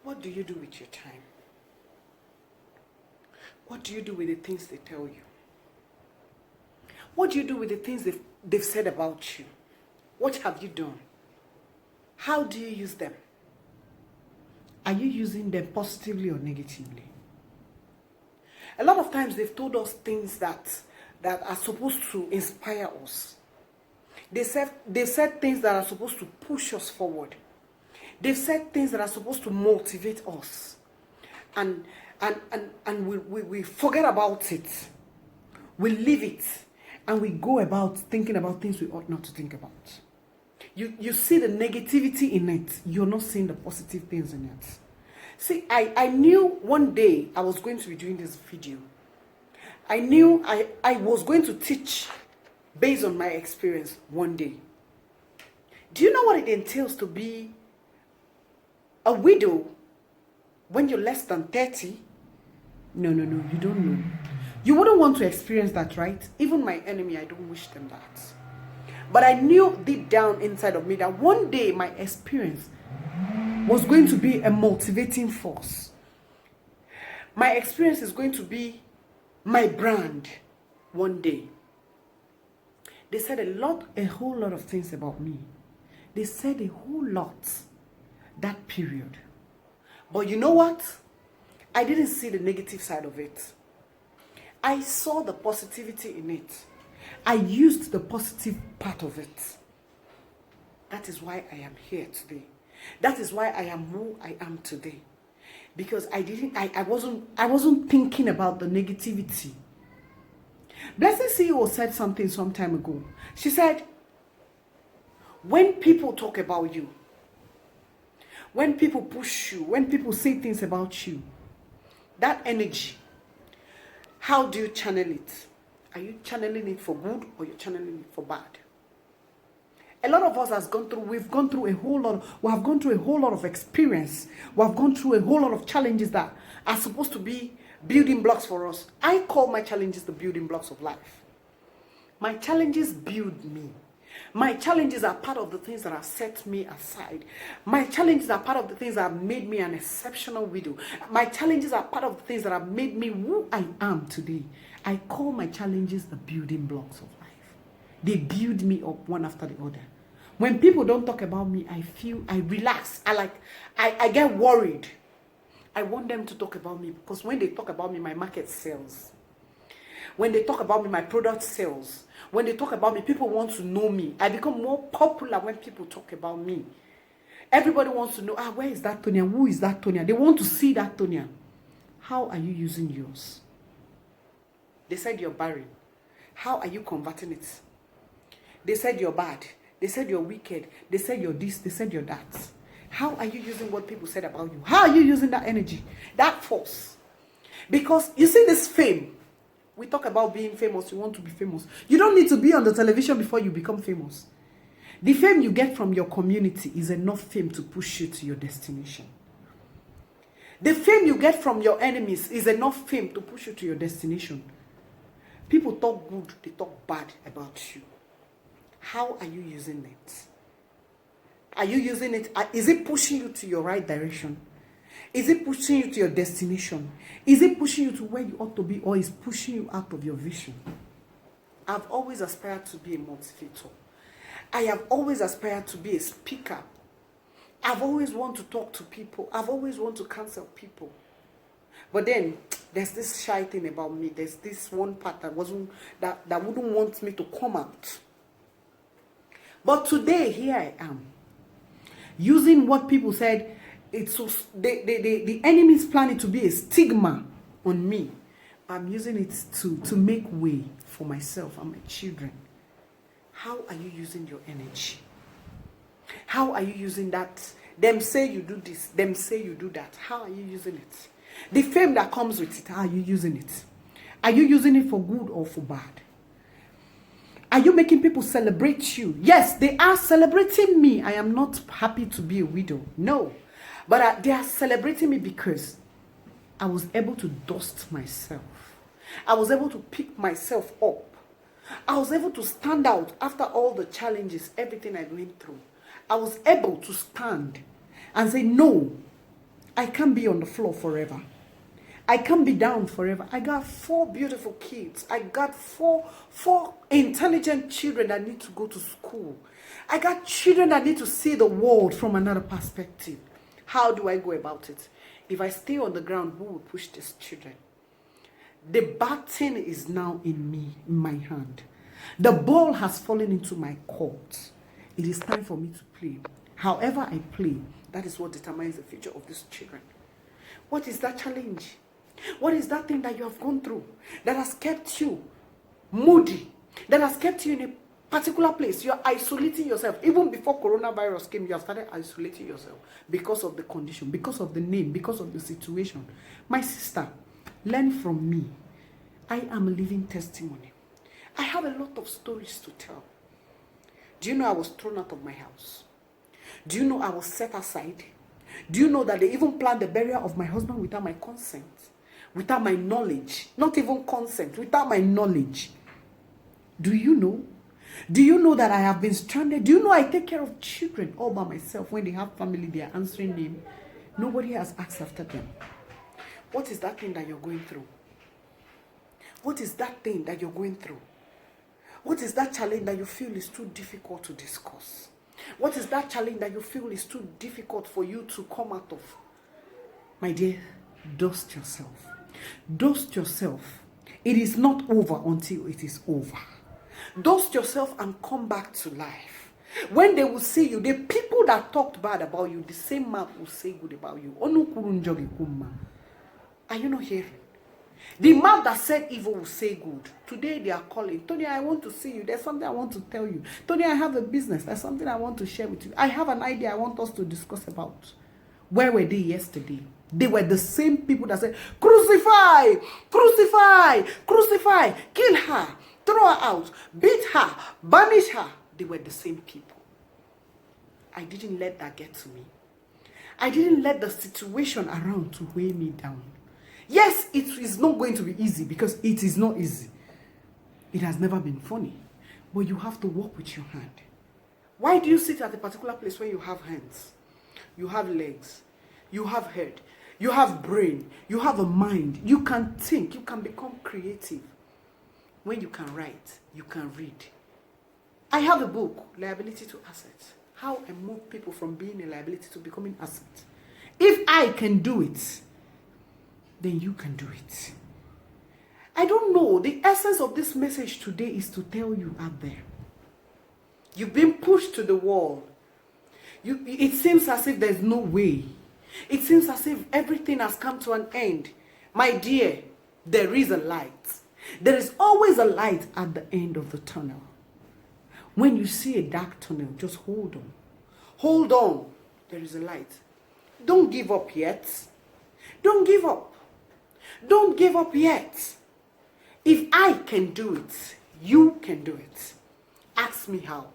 What do you do with your time? What do you do with the things they tell you? What do you do with the things they've said about you? What have you done? How do you use them? Are you using them positively or negatively? A lot of times they've told us things that are supposed to inspire us. They said things that are supposed to push us forward. They've said things that are supposed to motivate us. And we forget about it. We leave it. And we go about thinking about things we ought not to think about. You see the negativity in it. You're not seeing the positive things in it. See, I knew one day I was going to be doing this video. I knew I was going to teach based on my experience one day. Do you know what it entails to be a widow when you're less than 30? No, you don't know. You wouldn't want to experience that, right? Even my enemy, I don't wish them that. But I knew deep down inside of me that one day my experience was going to be a motivating force. My experience is going to be my brand one day. They said a whole lot of things about me. They said a whole lot that period. But you know what? I didn't see the negative side of it. I saw the positivity in it. I used the positive part of it. That is why I am here today. That is why I am who I am today. Because I wasn't thinking about the negativity. Blessing CEO said something some time ago. She said, when people talk about you, when people push you, when people say things about you, that energy, how do you channel it? Are you channeling it for good or you're channeling it for bad? A lot of us we have gone through a whole lot of experience. We have gone through a whole lot of challenges that are supposed to be building blocks for us. I call my challenges the building blocks of life. My challenges build me. My challenges are part of the things that have set me aside. My challenges are part of the things that have made me an exceptional widow. My challenges are part of the things that have made me who I am today. I call my challenges the building blocks of life. They build me up one after the other. When people don't talk about me, I relax. I get worried. I want them to talk about me because when they talk about me, my market sells. When they talk about me, my product sells. When they talk about me, people want to know me. I become more popular when people talk about me. Everybody wants to know, where is that Tonia? Who is that Tonia? They want to see that Tonia. How are you using yours? They said you're barren. How are you converting it? They said you're bad. They said you're wicked. They said you're this. They said you're that. How are you using what people said about you? How are you using that energy, that force? Because you see this fame. We talk about being famous. You want to be famous. You don't need to be on the television before you become famous. The fame you get from your community is enough fame to push you to your destination. The fame you get from your enemies is enough fame to push you to your destination. People talk good, they talk bad about you. How are you using it? Are you using it? Is it pushing you to your right direction? Is it pushing you to your destination? Is it pushing you to where you ought to be, or is pushing you out of your vision? I've always aspired to be a motivator. I have always aspired to be a speaker. I've always wanted to talk to people. I've always wanted to counsel people. But then there's this shy thing about me. There's this one part that wouldn't want me to come out. But today, here I am, using what people said. The enemy's planning to be a stigma on me. I'm using it to make way for myself and my children. How are you using your energy? How are you using that? Them say you do this, them say you do that. How are you using it? The fame that comes with it, how are you using it? Are you using it for good or for bad? Are you making people celebrate you? Yes, they are celebrating me. I am not happy to be a widow. No. But they are celebrating me because I was able to dust myself. I was able to pick myself up. I was able to stand out after all the challenges, everything I went through. I was able to stand and say, no, I can't be on the floor forever. I can't be down forever. I got 4 beautiful kids. I got four intelligent children that need to go to school. I got children that need to see the world from another perspective. How do I go about it? If I stay on the ground, who will push these children? The baton is now in me, in my hand. The ball has fallen into my court. It is time for me to play. However I play, that is what determines the future of these children. What is that challenge? What is that thing that you have gone through that has kept you moody, that has kept you in a particular place? You are isolating yourself. Even before coronavirus came, you have started isolating yourself because of the condition, because of the name, because of the situation. My sister, learn from me. I am a living testimony. I have a lot of stories to tell. Do you know I was thrown out of my house? Do you know I was set aside? Do you know that they even planned the burial of my husband without my consent? Without my knowledge? Not even consent, without my knowledge. Do you know? Do you know that I have been stranded? Do you know I take care of children all by myself? When they have family, they are answering name. Nobody has asked after them. What is that thing that you're going through? What is that thing that you're going through? What is that challenge that you feel is too difficult to discuss? What is that challenge that you feel is too difficult for you to come out of? My dear, dust yourself. Dust yourself. It is not over until it is over. Dust yourself and come back to life. When they will see you, the people that talked bad about you, the same mouth will say good about you. Are you not hearing? The mouth that said evil will say good. Today they are calling. Tony, I want to see you. There's something I want to tell you. Tony, I have a business. There's something I want to share with you. I have an idea I want us to discuss about. Where were they yesterday? They were the same people that said, crucify, crucify, crucify, kill her, throw her out, beat her, banish her. They were the same people. I didn't let that get to me. I didn't let the situation around to weigh me down. Yes, it is not going to be easy because it is not easy. It has never been funny. But you have to walk with your hand. Why do you sit at a particular place when you have hands? You have legs. You have head. You have brain. You have a mind. You can think. You can become creative. When you can write, you can read. I have a book, Liability to Assets. How I move people from being a liability to becoming assets. If I can do it, then you can do it. I don't know. The essence of this message today is to tell you out there. You've been pushed to the wall. It seems as if there's no way. It seems as if everything has come to an end. My dear, there is a light. There is always a light at the end of the tunnel. When you see a dark tunnel, just hold on. Hold on. There is a light. Don't give up yet. Don't give up. Don't give up yet. If I can do it, you can do it. Ask me how.